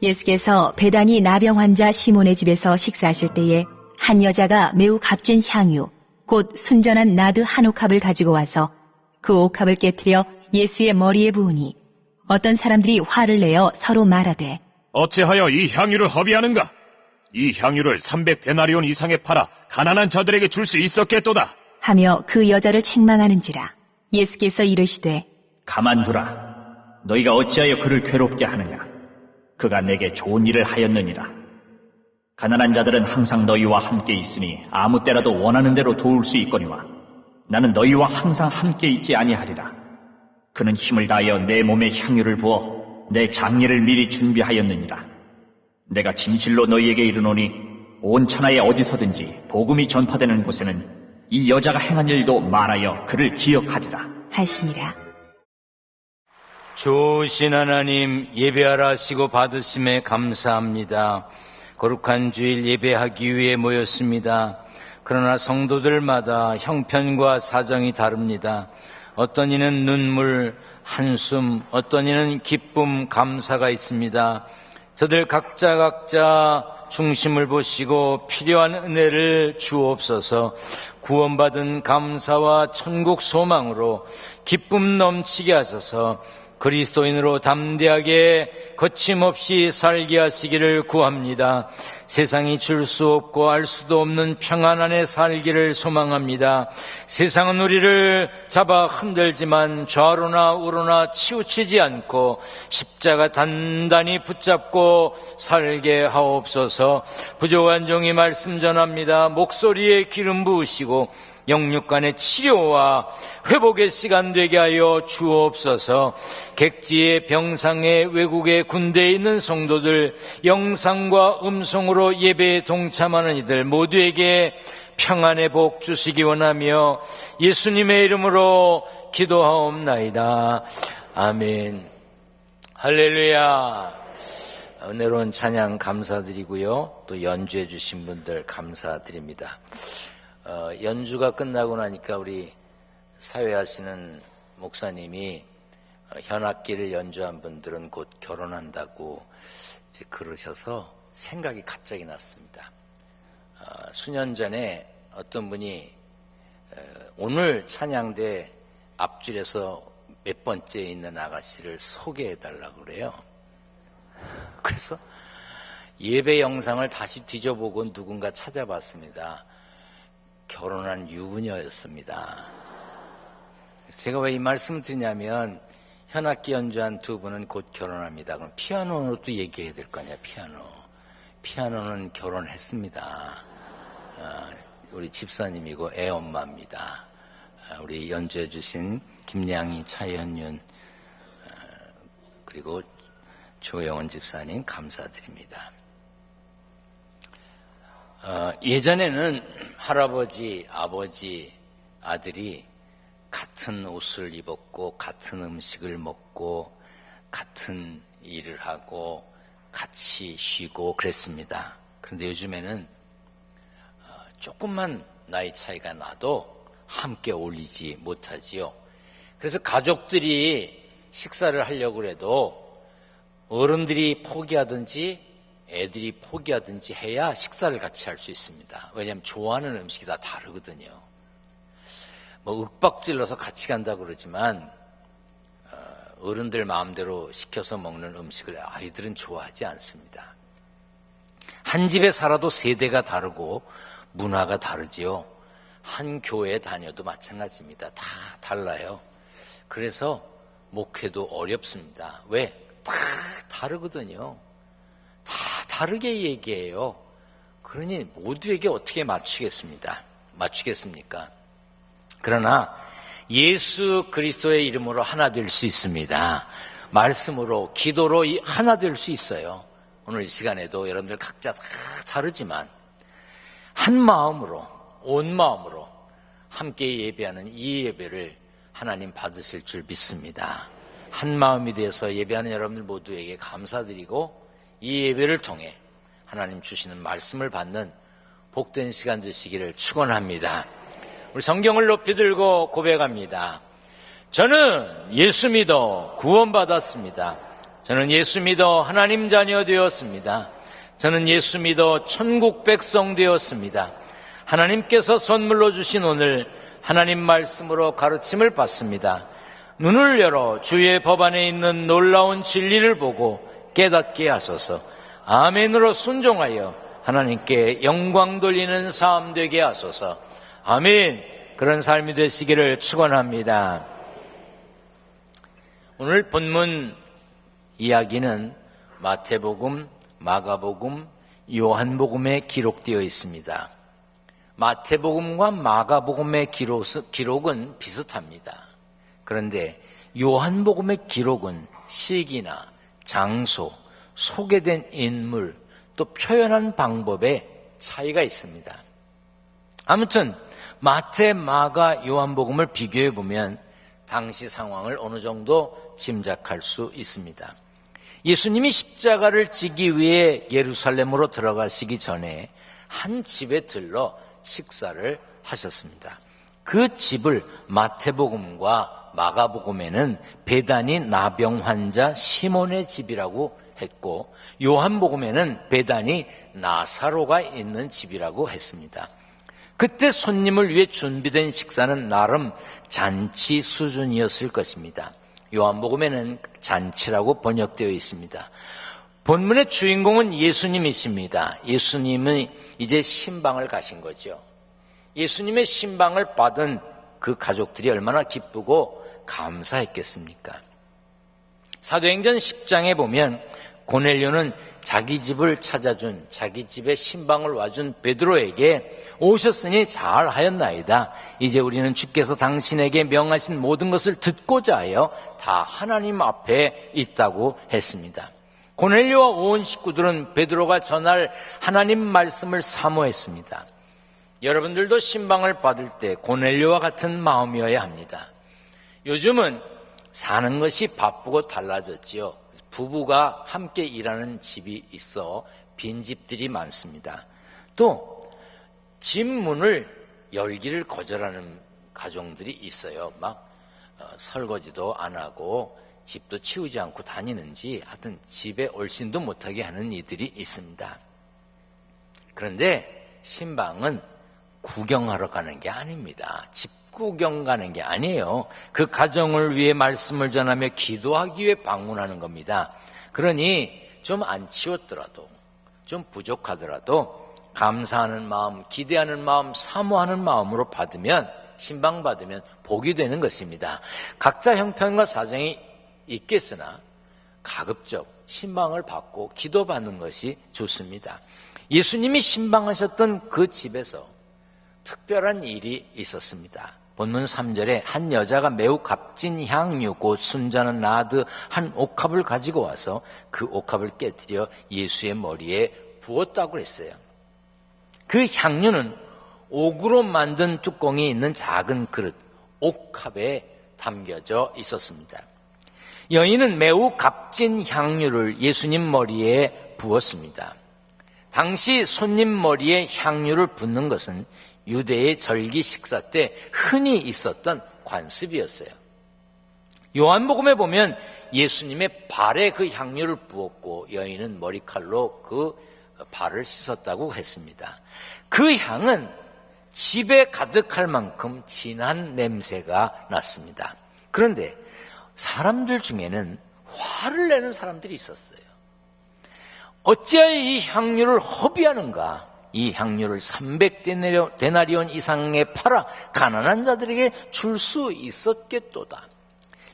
예수께서 베다니 나병 환자 시몬의 집에서 식사하실 때에 한 여자가 매우 값진 향유, 곧 순전한 나드 한 옥합을 가지고 와서 그 옥합을 깨뜨려 예수의 머리에 부으니 어떤 사람들이 화를 내어 서로 말하되 어찌하여 이 향유를 허비하는가? 이 향유를 300데나리온 이상에 팔아 가난한 자들에게 줄 수 있었겠도다. 하며 그 여자를 책망하는지라. 예수께서 이르시되 가만두라. 너희가 어찌하여 그를 괴롭게 하느냐? 그가 내게 좋은 일을 하였느니라. 가난한 자들은 항상 너희와 함께 있으니 아무 때라도 원하는 대로 도울 수 있거니와 나는 너희와 항상 함께 있지 아니하리라. 그는 힘을 다하여 내 몸에 향유를 부어 내 장례를 미리 준비하였느니라. 내가 진실로 너희에게 이르노니 온 천하에 어디서든지 복음이 전파되는 곳에는 이 여자가 행한 일도 말하여 그를 기억하리라 하시니라. 좋으신 하나님, 예배하라 하시고 받으심에 감사합니다. 거룩한 주일 예배하기 위해 모였습니다. 그러나 성도들마다 형편과 사정이 다릅니다. 어떤 이는 눈물, 한숨, 어떤 이는 기쁨, 감사가 있습니다. 저들 각자 중심을 보시고 필요한 은혜를 주옵소서. 구원받은 감사와 천국 소망으로 기쁨 넘치게 하셔서 그리스도인으로 담대하게 거침없이 살게 하시기를 구합니다. 세상이 줄 수 없고 알 수도 없는 평안 안에 살기를 소망합니다. 세상은 우리를 잡아 흔들지만 좌로나 우로나 치우치지 않고 십자가 단단히 붙잡고 살게 하옵소서. 부족한 종이 말씀 전합니다. 목소리에 기름 부으시고 영육간의 치료와 회복의 시간 되게 하여 주옵소서. 객지의 병상에 외국의 군대에 있는 성도들, 영상과 음성으로 예배에 동참하는 이들 모두에게 평안의 복 주시기 원하며 예수님의 이름으로 기도하옵나이다. 아멘. 할렐루야. 은혜로운 찬양 감사드리고요. 또 연주해 주신 분들 감사드립니다. 연주가 끝나고 나니까 우리 사회하시는 목사님이 현악기를 연주한 분들은 곧 결혼한다고 이제 그러셔서 생각이 갑자기 났습니다. 수년 전에 어떤 분이 오늘 찬양대 앞줄에서 몇 번째 있는 아가씨를 소개해달라고 그래요. 그래서 예배 영상을 다시 뒤져보고 누군가 찾아봤습니다. 결혼한 유부녀였습니다. 제가 왜 이 말씀을 드리냐면 현악기 연주한 두 분은 곧 결혼합니다. 그럼 피아노도 얘기해야 될 거 아니야. 피아노는 결혼했습니다. 우리 집사님이고 애 엄마입니다. 우리 연주해 주신 김양희, 차현윤 그리고 조영원 집사님 감사드립니다. 예전에는 할아버지, 아버지, 아들이 같은 옷을 입었고 같은 음식을 먹고 같은 일을 하고 같이 쉬고 그랬습니다. 그런데 요즘에는 조금만 나이 차이가 나도 함께 어울리지 못하지요. 그래서 가족들이 식사를 하려고 해도 어른들이 포기하든지 애들이 포기하든지 해야 식사를 같이 할 수 있습니다. 왜냐하면 좋아하는 음식이 다 다르거든요. 뭐 윽박질러서 같이 간다고 그러지만 어른들 마음대로 시켜서 먹는 음식을 아이들은 좋아하지 않습니다. 한 집에 살아도 세대가 다르고 문화가 다르지요. 한 교회에 다녀도 마찬가지입니다. 다 달라요. 그래서 목회도 어렵습니다. 왜? 다 다르거든요. 다 다르게 얘기해요. 그러니 모두에게 어떻게 맞추겠습니까? 그러나 예수 그리스도의 이름으로 하나 될 수 있습니다. 말씀으로, 기도로 하나 될 수 있어요. 오늘 이 시간에도 여러분들 각자 다 다르지만 한 마음으로, 온 마음으로 함께 예배하는 이 예배를 하나님 받으실 줄 믿습니다. 한 마음이 돼서 예배하는 여러분들 모두에게 감사드리고 이 예배를 통해 하나님 주시는 말씀을 받는 복된 시간 되시기를 축원합니다. 우리 성경을 높이 들고 고백합니다. 저는 예수 믿어 구원받았습니다. 저는 예수 믿어 하나님 자녀 되었습니다. 저는 예수 믿어 천국 백성 되었습니다. 하나님께서 선물로 주신 오늘 하나님 말씀으로 가르침을 받습니다. 눈을 열어 주의 법 안에 있는 놀라운 진리를 보고 깨닫게 하소서. 아멘으로 순종하여 하나님께 영광 돌리는 삶 되게 하소서. 아멘. 그런 삶이 되시기를 축원합니다. 오늘 본문 이야기는 마태복음, 마가복음, 요한복음에 기록되어 있습니다. 마태복음과 마가복음의 기록은 비슷합니다. 그런데 요한복음의 기록은 시기나 장소, 소개된 인물, 또 표현한 방법에 차이가 있습니다. 아무튼 마태, 마가, 요한복음을 비교해 보면 당시 상황을 어느 정도 짐작할 수 있습니다. 예수님이 십자가를 지기 위해 예루살렘으로 들어가시기 전에 한 집에 들러 식사를 하셨습니다. 그 집을 마태복음과 마가복음에는 베다니 나병 환자 시몬의 집이라고 했고, 요한복음에는 베다니 나사로가 있는 집이라고 했습니다. 그때 손님을 위해 준비된 식사는 나름 잔치 수준이었을 것입니다. 요한복음에는 잔치라고 번역되어 있습니다. 본문의 주인공은 예수님이십니다. 예수님은 이제 신방을 가신 거죠. 예수님의 신방을 받은 그 가족들이 얼마나 기쁘고 감사했겠습니까? 사도행전 10장에 보면 고넬료는 자기 집을 찾아준, 자기 집에 신방을 와준 베드로에게 오셨으니 잘하였나이다. 이제 우리는 주께서 당신에게 명하신 모든 것을 듣고자 하여 다 하나님 앞에 있다고 했습니다. 고넬료와 온 식구들은 베드로가 전할 하나님 말씀을 사모했습니다. 여러분들도 신방을 받을 때 고넬료와 같은 마음이어야 합니다. 요즘은 사는 것이 바쁘고 달라졌지요. 부부가 함께 일하는 집이 있어 빈집들이 많습니다. 또 집 문을 열기를 거절하는 가정들이 있어요. 막 설거지도 안 하고 집도 치우지 않고 다니는지 하여튼 집에 얼씬도 못하게 하는 이들이 있습니다. 그런데 신방은 구경하러 가는 게 아닙니다. 집 구경 가는 게 아니에요. 그 가정을 위해 말씀을 전하며 기도하기 위해 방문하는 겁니다. 그러니 좀 안 치웠더라도, 좀 부족하더라도 감사하는 마음, 기대하는 마음, 사모하는 마음으로 받으면, 신방 받으면 복이 되는 것입니다. 각자 형편과 사정이 있겠으나 가급적 신방을 받고 기도받는 것이 좋습니다. 예수님이 신방하셨던 그 집에서 특별한 일이 있었습니다. 본문 3절에 한 여자가 매우 값진 향유 곧 순전한 나드 한 옥합을 가지고 와서 그 옥합을 깨뜨려 예수의 머리에 부었다고 했어요. 그 향유는 옥으로 만든 뚜껑이 있는 작은 그릇, 옥합에 담겨져 있었습니다. 여인은 매우 값진 향유를 예수님 머리에 부었습니다. 당시 손님 머리에 향유를 붓는 것은 유대의 절기 식사 때 흔히 있었던 관습이었어요. 요한복음에 보면 예수님의 발에 그 향유를 부었고 여인은 머리칼로 그 발을 씻었다고 했습니다. 그 향은 집에 가득할 만큼 진한 냄새가 났습니다. 그런데 사람들 중에는 화를 내는 사람들이 있었어요. 어찌하여 이 향유를 허비하는가? 이 향유를 300데나리온 이상에 팔아 가난한 자들에게 줄 수 있었겠도다.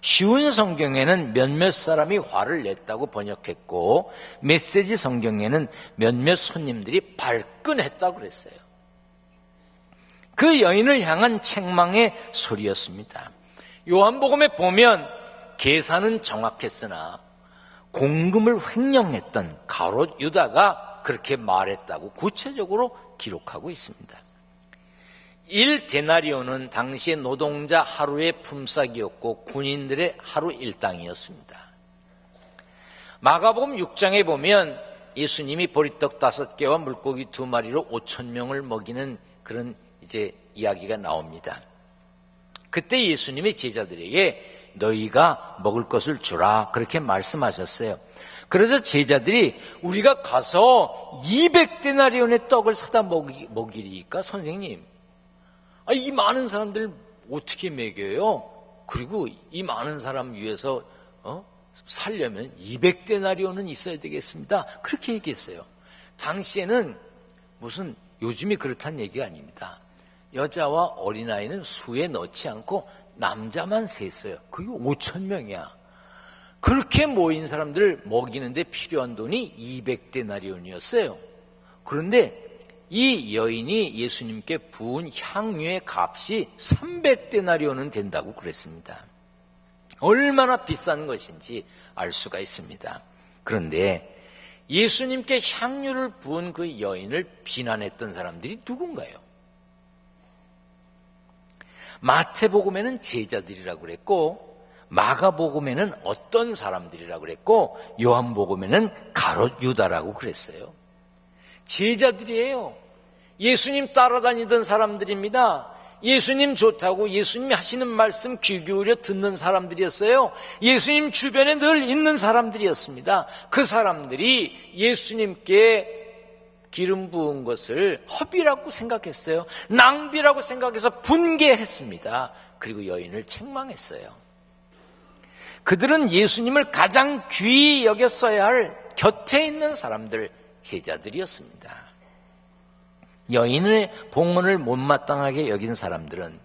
쉬운 성경에는 몇몇 사람이 화를 냈다고 번역했고 메시지 성경에는 몇몇 손님들이 발끈했다고 그랬어요. 그 여인을 향한 책망의 소리였습니다. 요한복음에 보면 계산은 정확했으나 공금을 횡령했던 가롯 유다가 그렇게 말했다고 구체적으로 기록하고 있습니다. 1데나리온은 당시의 노동자 하루의 품삯이었고 군인들의 하루 일당이었습니다. 마가복음 6장에 보면 예수님이 보리떡 5개와 물고기 2마리로 5,000명을 먹이는 그런 이제 이야기가 나옵니다. 그때 예수님이 제자들에게 너희가 먹을 것을 주라 그렇게 말씀하셨어요. 그래서 제자들이 우리가 가서 200데나리온의 떡을 사다 먹이니까 선생님, 이 많은 사람들 어떻게 먹여요? 그리고 이 많은 사람 위해서 살려면 200데나리온은 있어야 되겠습니다. 그렇게 얘기했어요. 당시에는 무슨 요즘이 그렇다는 얘기가 아닙니다. 여자와 어린아이는 수에 넣지 않고 남자만 셌어요. 그게 5,000명이야. 그렇게 모인 사람들을 먹이는데 필요한 돈이 200데나리온이었어요. 그런데 이 여인이 예수님께 부은 향유의 값이 300데나리온은 된다고 그랬습니다. 얼마나 비싼 것인지 알 수가 있습니다. 그런데 예수님께 향유를 부은 그 여인을 비난했던 사람들이 누군가요? 마태복음에는 제자들이라고 그랬고, 마가복음에는 어떤 사람들이라고 그랬고, 요한복음에는 가롯 유다라고 그랬어요. 제자들이에요. 예수님 따라다니던 사람들입니다. 예수님 좋다고 예수님이 하시는 말씀 귀 기울여 듣는 사람들이었어요. 예수님 주변에 늘 있는 사람들이었습니다. 그 사람들이 예수님께 기름 부은 것을 허비라고 생각했어요. 낭비라고 생각해서 분개했습니다. 그리고 여인을 책망했어요. 그들은 예수님을 가장 귀히 여겼어야 할 곁에 있는 사람들, 제자들이었습니다. 여인의 봉헌을 못마땅하게 여긴 사람들은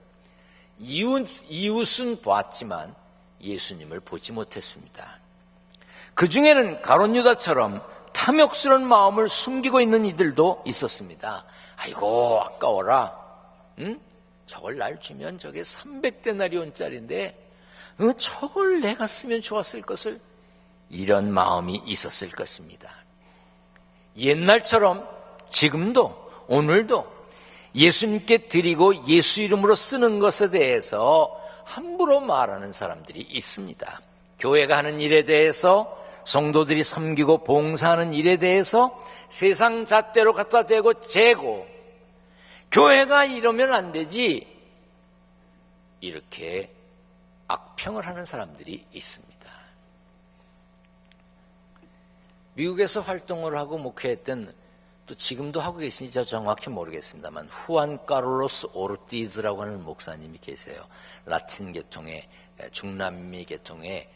이웃은 보았지만 예수님을 보지 못했습니다. 그 중에는 가롯 유다처럼 탐욕스러운 마음을 숨기고 있는 이들도 있었습니다. 아이고 아까워라. 저걸 날 주면 저게 300데나리온짜리인데 저걸 내가 쓰면 좋았을 것을, 이런 마음이 있었을 것입니다. 옛날처럼 지금도 오늘도 예수님께 드리고 예수 이름으로 쓰는 것에 대해서 함부로 말하는 사람들이 있습니다. 교회가 하는 일에 대해서, 성도들이 섬기고 봉사하는 일에 대해서 세상 잣대로 갖다 대고 재고, 교회가 이러면 안 되지, 이렇게 악평을 하는 사람들이 있습니다. 미국에서 활동을 하고 목회했던, 또 지금도 하고 계신지 저 정확히 모르겠습니다만, 후안 카를로스 오르티즈라고 하는 목사님이 계세요. 라틴 계통의, 중남미 계통의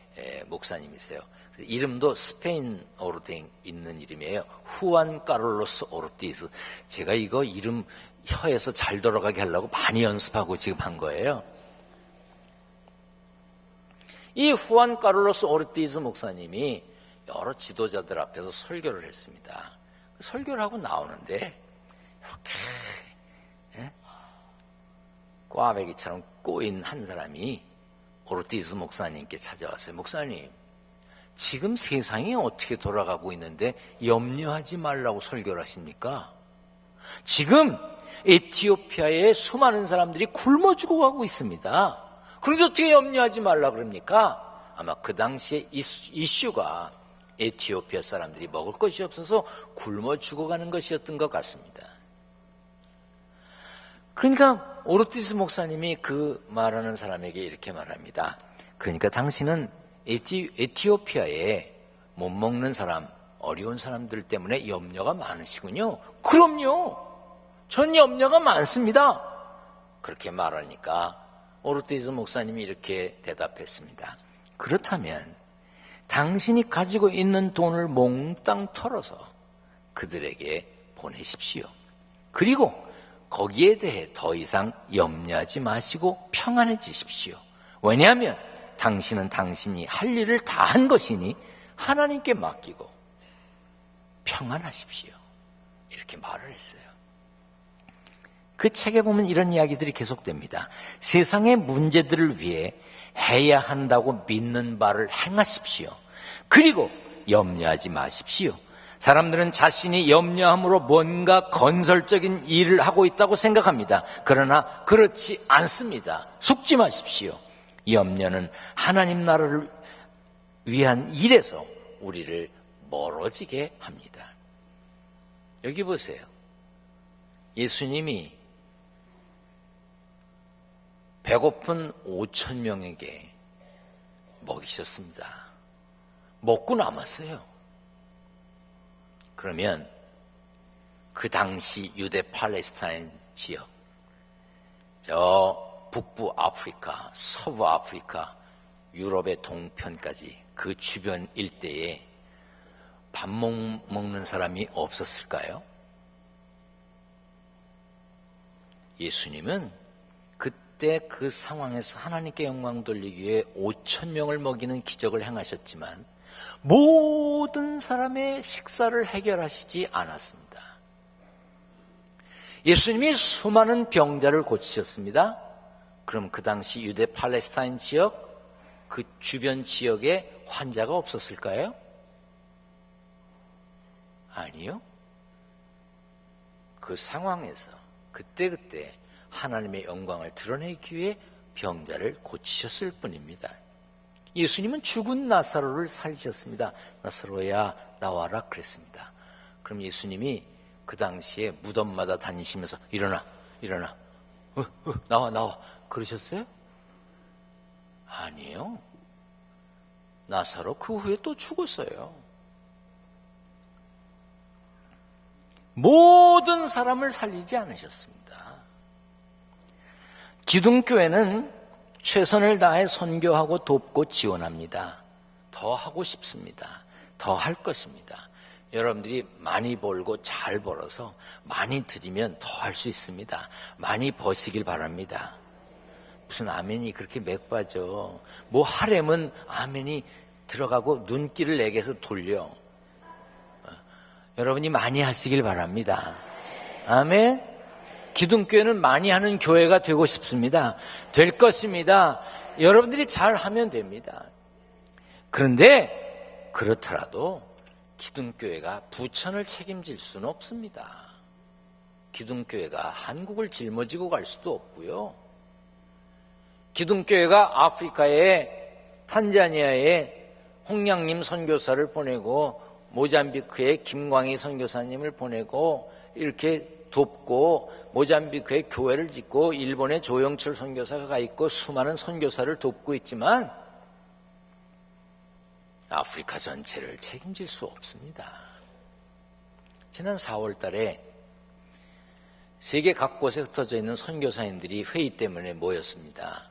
목사님이세요. 이름도 스페인어로 돼 있는 이름이에요. 후안 카를로스 오르티즈. 제가 이거 이름 혀에서 잘 돌아가게 하려고 많이 연습하고 지금 한 거예요. 이 후안 카를로스 오르티즈 목사님이 여러 지도자들 앞에서 설교를 했습니다. 설교를 하고 나오는데 이렇게 꽈배기처럼 꼬인 한 사람이 오르티즈 목사님께 찾아왔어요. 목사님, 지금 세상이 어떻게 돌아가고 있는데 염려하지 말라고 설교를 하십니까? 지금 에티오피아의 수많은 사람들이 굶어 죽어가고 있습니다. 그런데 어떻게 염려하지 말라 그럽니까? 아마 그 당시에 이슈가 에티오피아 사람들이 먹을 것이 없어서 굶어 죽어가는 것이었던 것 같습니다. 그러니까 오르티스 목사님이 그 말하는 사람에게 이렇게 말합니다. 그러니까 당신은 에티오피아에 못 먹는 사람, 어려운 사람들 때문에 염려가 많으시군요. 그럼요. 전 염려가 많습니다. 그렇게 말하니까 오르티스 목사님이 이렇게 대답했습니다. 그렇다면 당신이 가지고 있는 돈을 몽땅 털어서 그들에게 보내십시오. 그리고 거기에 대해 더 이상 염려하지 마시고 평안해지십시오. 왜냐하면 당신은 당신이 할 일을 다 한 것이니 하나님께 맡기고 평안하십시오. 이렇게 말을 했어요. 그 책에 보면 이런 이야기들이 계속됩니다. 세상의 문제들을 위해 해야 한다고 믿는 바를 행하십시오. 그리고 염려하지 마십시오. 사람들은 자신이 염려함으로 뭔가 건설적인 일을 하고 있다고 생각합니다. 그러나 그렇지 않습니다. 속지 마십시오. 염려는 하나님 나라를 위한 일에서 우리를 멀어지게 합니다. 여기 보세요. 예수님이 배고픈 5,000명에게 먹이셨습니다. 먹고 남았어요. 그러면 그 당시 유대 팔레스타인 지역, 저 북부 아프리카, 서부 아프리카, 유럽의 동편까지 그 주변 일대에 밥 먹는 사람이 없었을까요? 예수님은 그때 그 상황에서 하나님께 영광 돌리기 위해 5,000명을 먹이는 기적을 행하셨지만 모든 사람의 식사를 해결하시지 않았습니다. 예수님이 수많은 병자를 고치셨습니다. 그럼 그 당시 유대 팔레스타인 지역, 그 주변 지역에 환자가 없었을까요? 아니요. 그 상황에서 그때그때 하나님의 영광을 드러내기 위해 병자를 고치셨을 뿐입니다. 예수님은 죽은 나사로를 살리셨습니다. 나사로야 나와라 그랬습니다. 그럼 예수님이 그 당시에 무덤마다 다니시면서 일어나 나와 그러셨어요? 아니에요. 나사로 그 후에 또 죽었어요. 모든 사람을 살리지 않으셨습니다. 기둥교회는 최선을 다해 선교하고 돕고 지원합니다. 더 하고 싶습니다. 더 할 것입니다. 여러분들이 많이 벌고 잘 벌어서 많이 드리면 더 할 수 있습니다. 많이 버시길 바랍니다. 무슨 아멘이 그렇게 맥빠져. 뭐 하려면 아멘이 들어가고 눈길을 내게서 돌려. 여러분이 많이 하시길 바랍니다. 아멘. 기둥교회는 많이 하는 교회가 되고 싶습니다. 될 것입니다. 여러분들이 잘하면 됩니다. 그런데 그렇더라도 기둥교회가 부천을 책임질 수는 없습니다. 기둥교회가 한국을 짊어지고 갈 수도 없고요. 기둥교회가 아프리카에 탄자니아에 홍양림 선교사를 보내고 모잠비크에 김광희 선교사님을 보내고 이렇게 돕고 모잠비크에 교회를 짓고 일본에 조영철 선교사가 가 있고 수많은 선교사를 돕고 있지만 아프리카 전체를 책임질 수 없습니다. 지난 4월 달에 세계 각곳에 흩어져 있는 선교사님들이 회의 때문에 모였습니다.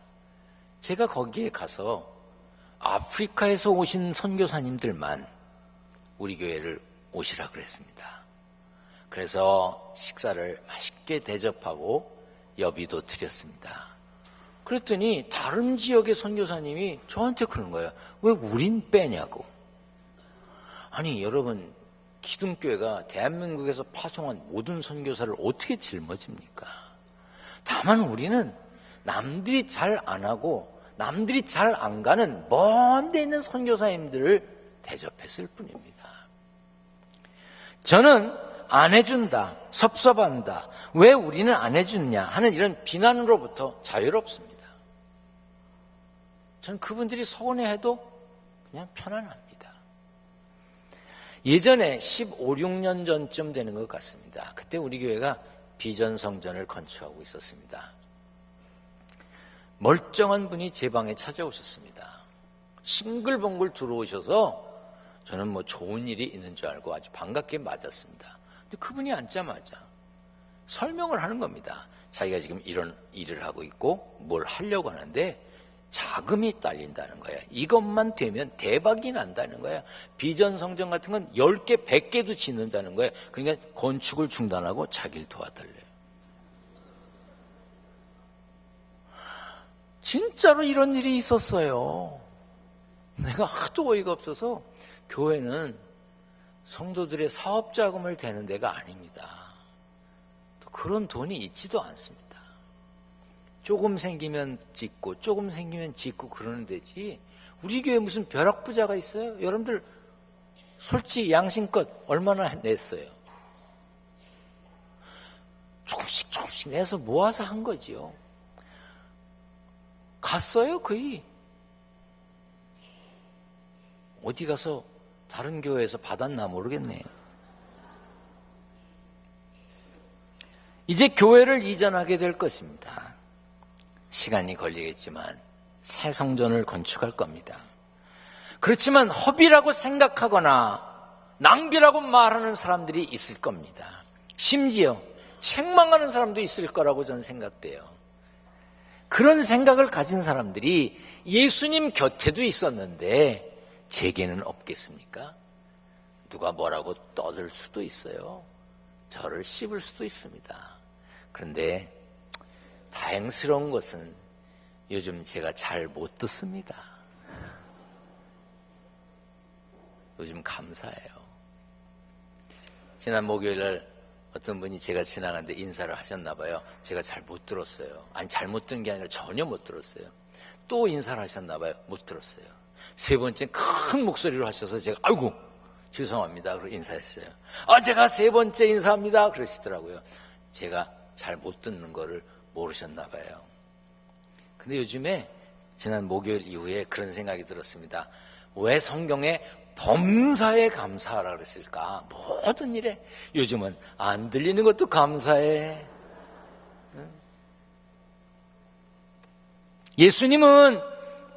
제가 거기에 가서 아프리카에서 오신 선교사님들만 우리 교회를 오시라 그랬습니다. 그래서 식사를 맛있게 대접하고 여비도 드렸습니다. 그랬더니 다른 지역의 선교사님이 저한테 그러는 거예요. 왜 우린 빼냐고. 아니 여러분, 기둥교회가 대한민국에서 파송한 모든 선교사를 어떻게 짊어집니까? 다만 우리는 남들이 잘 안 하고 남들이 잘 안 가는 먼 데 있는 선교사님들을 대접했을 뿐입니다. 저는 안 해준다, 섭섭한다, 왜 우리는 안 해주느냐 하는 이런 비난으로부터 자유롭습니다. 저는 그분들이 서운해해도 그냥 편안합니다. 예전에 15, 16년 전쯤 되는 것 같습니다. 그때 우리 교회가 비전 성전을 건축하고 있었습니다. 멀쩡한 분이 제 방에 찾아오셨습니다. 싱글벙글 들어오셔서 저는 뭐 좋은 일이 있는 줄 알고 아주 반갑게 맞았습니다. 근데 그분이 앉자마자 설명을 하는 겁니다. 자기가 지금 이런 일을 하고 있고 뭘 하려고 하는데 자금이 딸린다는 거야. 이것만 되면 대박이 난다는 거야. 비전 성전 같은 건 10개, 100개도 짓는다는 거야. 그러니까 건축을 중단하고 자기를 도와달래요. 진짜로 이런 일이 있었어요. 내가 하도 어이가 없어서 교회는 성도들의 사업 자금을 대는 데가 아닙니다. 또 그런 돈이 있지도 않습니다. 조금 생기면 짓고 조금 생기면 짓고 그러는 데지 우리 교회에 무슨 벼락부자가 있어요? 여러분들 솔직히 양심껏 얼마나 냈어요? 조금씩 내서 모아서 한 거지요. 갔어요 거의. 어디 가서 다른 교회에서 받았나 모르겠네요. 이제 교회를 이전하게 될 것입니다. 시간이 걸리겠지만 새 성전을 건축할 겁니다. 그렇지만 허비라고 생각하거나 낭비라고 말하는 사람들이 있을 겁니다. 심지어 책망하는 사람도 있을 거라고 저는 생각돼요. 그런 생각을 가진 사람들이 예수님 곁에도 있었는데 제게는 없겠습니까? 누가 뭐라고 떠들 수도 있어요. 저를 씹을 수도 있습니다. 그런데 다행스러운 것은 요즘 제가 잘 못 듣습니다. 요즘 감사해요. 지난 목요일날 어떤 분이 제가 지나가는데 인사를 하셨나 봐요. 제가 잘 못 들었어요. 아니 잘못 들은 게 아니라 전혀 못 들었어요. 또 인사를 하셨나 봐요. 못 들었어요. 세 번째 큰 목소리로 하셔서 제가 아이고 죄송합니다. 그러고 인사했어요. 제가 세 번째 인사합니다. 그러시더라고요. 제가 잘 못 듣는 거를 모르셨나 봐요. 근데 요즘에 지난 목요일 이후에 그런 생각이 들었습니다. 왜 성경에 범사에 감사하라 그랬을까? 모든 일에. 요즘은 안 들리는 것도 감사해. 예수님은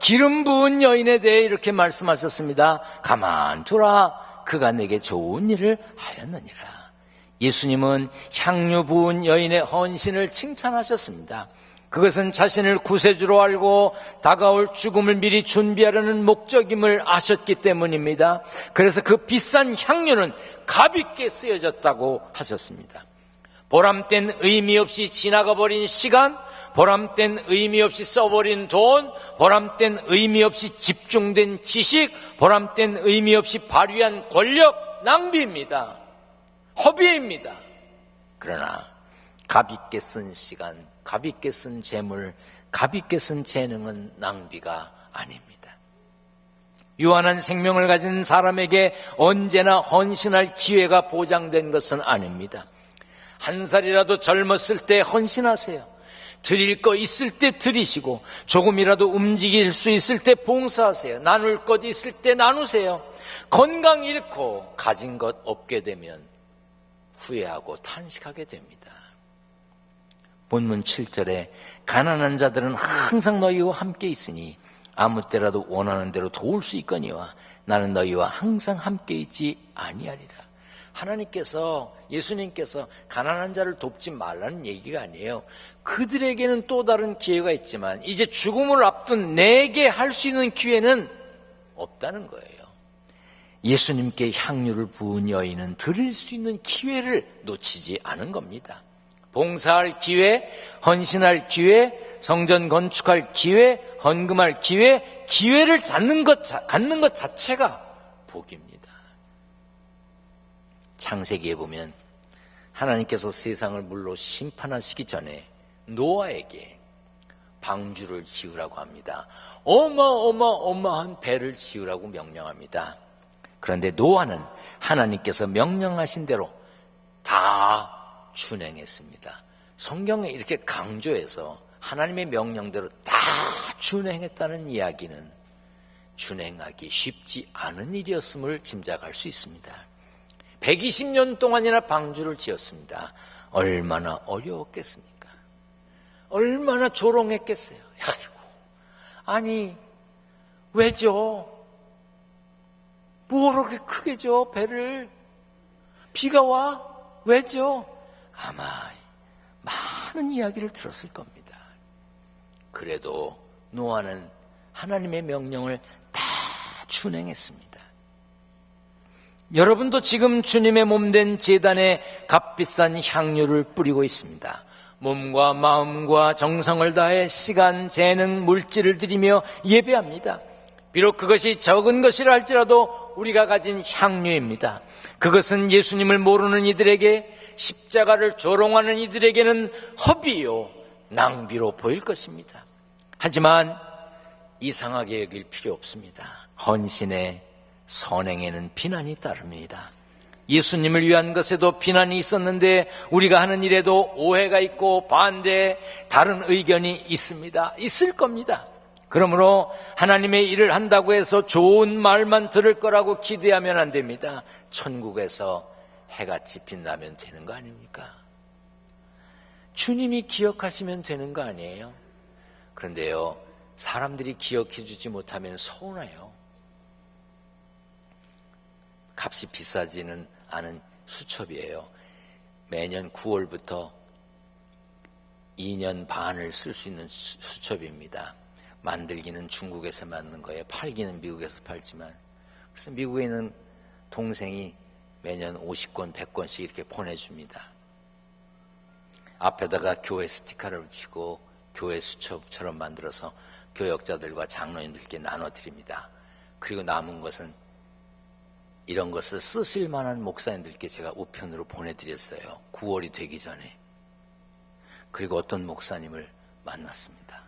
기름 부은 여인에 대해 이렇게 말씀하셨습니다. 가만두라. 그가 내게 좋은 일을 하였느니라. 예수님은 향유 부은 여인의 헌신을 칭찬하셨습니다. 그것은 자신을 구세주로 알고 다가올 죽음을 미리 준비하려는 목적임을 아셨기 때문입니다. 그래서 그 비싼 향유는 값있게 쓰여졌다고 하셨습니다. 보람된 의미 없이 지나가 버린 시간, 보람된 의미 없이 써버린 돈, 보람된 의미 없이 집중된 지식, 보람된 의미 없이 발휘한 권력, 낭비입니다. 허비입니다. 그러나 값있게 쓴 시간, 값있게 쓴 재물, 값있게 쓴 재능은 낭비가 아닙니다. 유한한 생명을 가진 사람에게 언제나 헌신할 기회가 보장된 것은 아닙니다. 한 살이라도 젊었을 때 헌신하세요. 드릴 거 있을 때 드리시고 조금이라도 움직일 수 있을 때 봉사하세요. 나눌 것 있을 때 나누세요. 건강 잃고 가진 것 없게 되면 후회하고 탄식하게 됩니다. 본문 7절에 가난한 자들은 항상 너희와 함께 있으니 아무 때라도 원하는 대로 도울 수 있거니와 나는 너희와 항상 함께 있지 아니하리라. 하나님께서, 예수님께서 가난한 자를 돕지 말라는 얘기가 아니에요. 그들에게는 또 다른 기회가 있지만 이제 죽음을 앞둔 내게 할 수 있는 기회는 없다는 거예요. 예수님께 향유를 부은 여인은 드릴 수 있는 기회를 놓치지 않은 겁니다. 봉사할 기회, 헌신할 기회, 성전 건축할 기회, 헌금할 기회, 기회를 갖는 것 자체가 복입니다. 창세기에 보면 하나님께서 세상을 물로 심판하시기 전에 노아에게 방주를 지으라고 합니다. 어마어마한 배를 지으라고 명령합니다. 그런데 노아는 하나님께서 명령하신 대로 다 준행했습니다. 성경에 이렇게 강조해서 하나님의 명령대로 다 준행했다는 이야기는 준행하기 쉽지 않은 일이었음을 짐작할 수 있습니다. 120년 동안이나 방주를 지었습니다. 얼마나 어려웠겠습니까? 얼마나 조롱했겠어요. 아이고, 아니 왜죠? 뭐로 그렇게 크게 줘 배를? 비가 와? 왜죠? 아마 많은 이야기를 들었을 겁니다. 그래도 노아는 하나님의 명령을 다 준행했습니다. 여러분도 지금 주님의 몸된 제단에 값비싼 향유를 뿌리고 있습니다. 몸과 마음과 정성을 다해 시간, 재능, 물질을 들이며 예배합니다. 비록 그것이 적은 것이라 할지라도 우리가 가진 향유입니다. 그것은 예수님을 모르는 이들에게, 십자가를 조롱하는 이들에게는 허비요, 낭비로 보일 것입니다. 하지만 이상하게 여길 필요 없습니다. 헌신에, 선행에는 비난이 따릅니다. 예수님을 위한 것에도 비난이 있었는데 우리가 하는 일에도 오해가 있고 반대, 다른 의견이 있습니다. 있을 겁니다. 그러므로 하나님의 일을 한다고 해서 좋은 말만 들을 거라고 기대하면 안 됩니다. 천국에서 해같이 빛나면 되는 거 아닙니까? 주님이 기억하시면 되는 거 아니에요? 그런데요, 사람들이 기억해 주지 못하면 서운해요. 값이 비싸지는 않은 수첩이에요. 매년 9월부터 2년 반을 쓸 수 있는 수첩입니다. 만들기는 중국에서 만든 거예요. 팔기는 미국에서 팔지만. 그래서 미국에 있는 동생이 매년 50권, 100권씩 이렇게 보내줍니다. 앞에다가 교회 스티커를 붙이고 교회 수첩처럼 만들어서 교역자들과 장로님들께 나눠드립니다. 그리고 남은 것은 이런 것을 쓰실 만한 목사님들께 제가 우편으로 보내드렸어요. 9월이 되기 전에. 그리고 어떤 목사님을 만났습니다.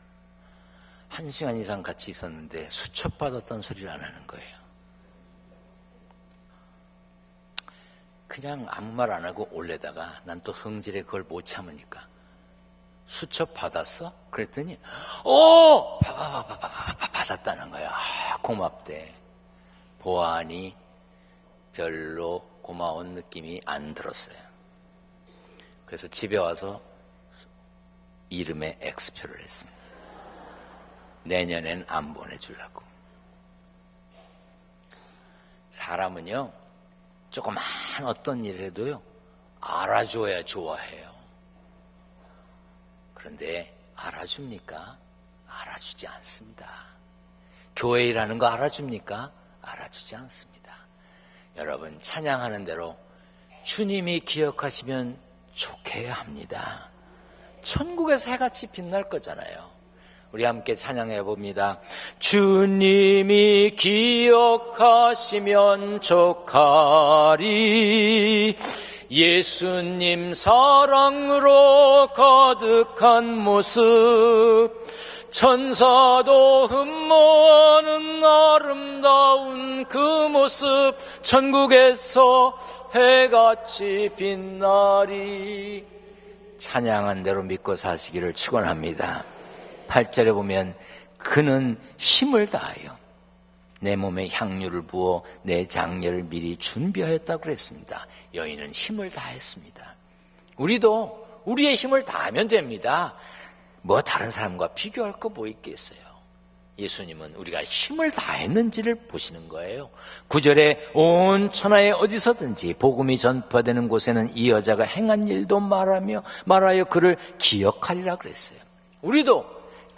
1시간 이상 같이 있었는데 수첩 받았다는 소리를 안 하는 거예요. 그냥 아무 말 안 하고 올래다가 난 또 성질에 그걸 못 참으니까 수첩 받았어? 그랬더니 받았다는 거야. 고맙대. 보아하니 별로 고마운 느낌이 안 들었어요. 그래서 집에 와서 이름에 X표를 했습니다. 내년엔 안 보내주려고. 사람은요, 조그만 어떤 일을 해도요, 알아줘야 좋아해요. 그런데 알아줍니까? 알아주지 않습니다. 교회 일하는 거 알아줍니까? 알아주지 않습니다. 여러분, 찬양하는 대로 주님이 기억하시면 좋게 합니다. 천국에서 해같이 빛날 거잖아요. 우리 함께 찬양해 봅니다. 주님이 기억하시면 좋하리. 예수님 사랑으로 가득한 모습, 천사도 흠모하는 아름다운 그 모습, 천국에서 해같이 빛나리. 찬양한 대로 믿고 사시기를 축원합니다. 8절에 보면 그는 힘을 다하여 내 몸에 향유를 부어 내 장례를 미리 준비하였다고 그랬습니다. 여인은 힘을 다했습니다. 우리도 우리의 힘을 다하면 됩니다. 뭐 다른 사람과 비교할 거 뭐 있겠어요. 예수님은 우리가 힘을 다했는지를 보시는 거예요. 9절에 온 천하에 어디서든지 복음이 전파되는 곳에는 이 여자가 행한 일도 말하여 그를 기억하리라 그랬어요. 우리도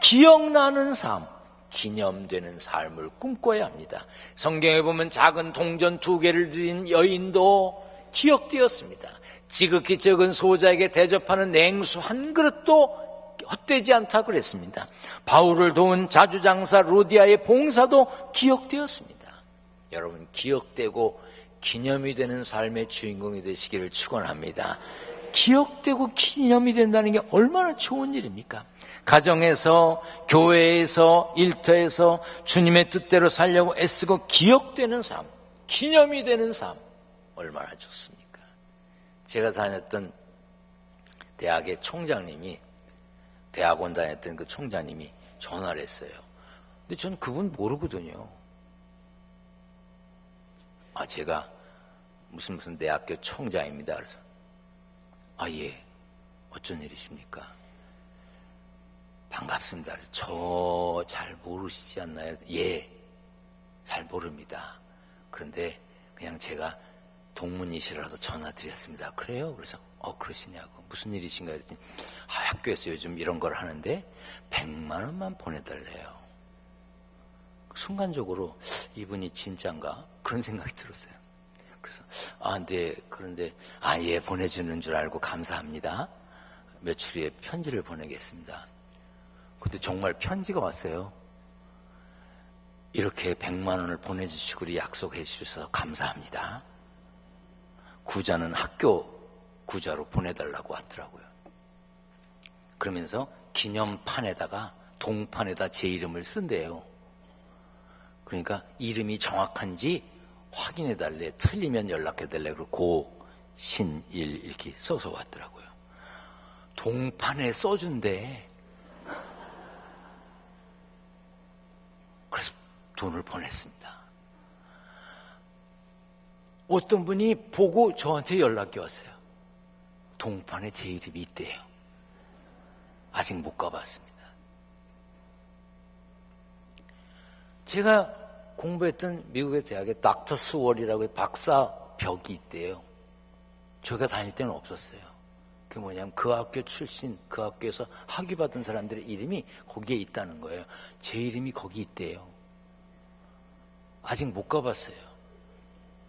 기억나는 삶, 기념되는 삶을 꿈꿔야 합니다. 성경에 보면 작은 동전 2개를 드린 여인도 기억되었습니다. 지극히 적은 소자에게 대접하는 냉수 한 그릇도 헛되지 않다 그랬습니다. 바울을 도운 자주장사 로디아의 봉사도 기억되었습니다. 여러분, 기억되고 기념이 되는 삶의 주인공이 되시기를 축원합니다. 기억되고 기념이 된다는 게 얼마나 좋은 일입니까? 가정에서, 교회에서, 일터에서 주님의 뜻대로 살려고 애쓰고 기억되는 삶, 기념이 되는 삶, 얼마나 좋습니까? 제가 다녔던 대학의 총장님이, 대학원 다녔던 그 총장님이 전화를 했어요. 근데 전 그분 모르거든요. 제가 무슨 대학교 총장입니다. 그래서 예, 어쩐 일이십니까? 반갑습니다. 그래서 저 잘 모르시지 않나요? 예, 잘 모릅니다. 그런데 그냥 제가 동문이시라서 전화 드렸습니다. 그래요? 그래서 그러시냐고. 무슨 일이신가 했더니 학교에서 요즘 이런 걸 하는데 100만 원만 보내달래요. 순간적으로 이분이 진짠가? 그런 생각이 들었어요. 그래서 네, 그런데 예, 보내주는 줄 알고 감사합니다. 며칠 후에 편지를 보내겠습니다. 근데 정말 편지가 왔어요. 이렇게 100만 원을 보내주시고 약속해 주셔서 감사합니다. 구자는 학교 구자로 보내달라고 하더라고요. 그러면서 기념판에다가 동판에다 제 이름을 쓴대요. 그러니까 이름이 정확한지 확인해달래. 틀리면 연락해달래. 그리고 고신일 이렇게 써서 왔더라고요. 동판에 써준대. 그래서 돈을 보냈습니다. 어떤 분이 보고 저한테 연락이 왔어요. 동판에 제 이름이 있대요. 아직 못 가봤습니다. 제가 공부했던 미국의 대학에 닥터 스월이라고 박사 벽이 있대요. 저희가 다닐 때는 없었어요. 그게 뭐냐면 그 학교 출신, 그 학교에서 학위받은 사람들의 이름이 거기에 있다는 거예요. 제 이름이 거기 있대요. 아직 못 가봤어요.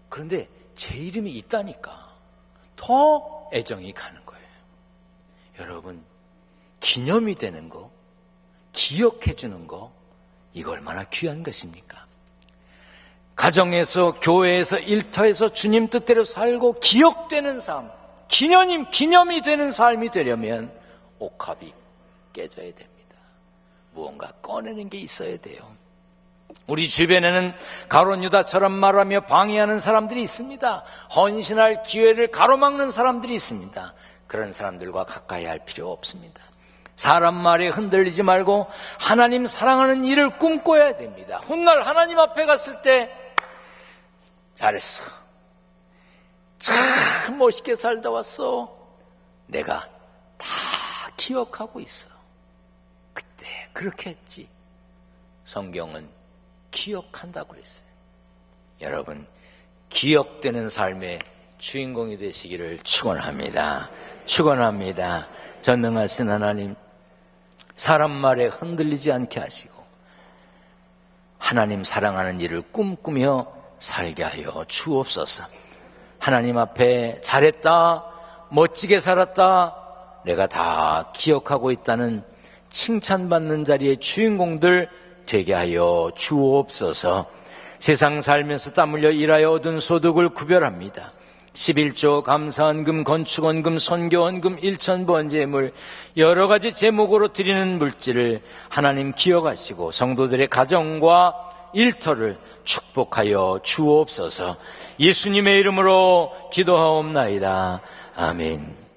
그런데 제 이름이 있다니까 더 애정이 가는 거예요. 여러분, 기념이 되는 거, 기억해 주는 거, 이거 얼마나 귀한 것입니까? 가정에서, 교회에서, 일터에서 주님 뜻대로 살고 기억되는 삶, 기념이 되는 삶이 되려면 옥합이 깨져야 됩니다. 무언가 꺼내는 게 있어야 돼요. 우리 주변에는 가룟 유다처럼 말하며 방해하는 사람들이 있습니다. 헌신할 기회를 가로막는 사람들이 있습니다. 그런 사람들과 가까이 할 필요 없습니다. 사람 말에 흔들리지 말고 하나님 사랑하는 일을 꿈꿔야 됩니다. 훗날 하나님 앞에 갔을 때 잘했어, 참 멋있게 살다 왔어, 내가 다 기억하고 있어, 그때 그렇게 했지. 성경은 기억한다고 그랬어요. 여러분, 기억되는 삶의 주인공이 되시기를 축원합니다. 축원합니다. 전능하신 하나님, 사람 말에 흔들리지 않게 하시고 하나님 사랑하는 일을 꿈꾸며 살게 하여 주옵소서. 하나님 앞에 잘했다, 멋지게 살았다, 내가 다 기억하고 있다는 칭찬받는 자리의 주인공들 되게 하여 주옵소서. 세상 살면서 땀 흘려 일하여 얻은 소득을 구별합니다. 11조, 감사헌금, 건축헌금, 선교헌금, 일천번제물, 여러 가지 제목으로 드리는 물질을 하나님 기억하시고 성도들의 가정과 일터를 축복하여 주옵소서. 예수님의 이름으로 기도하옵나이다. 아멘.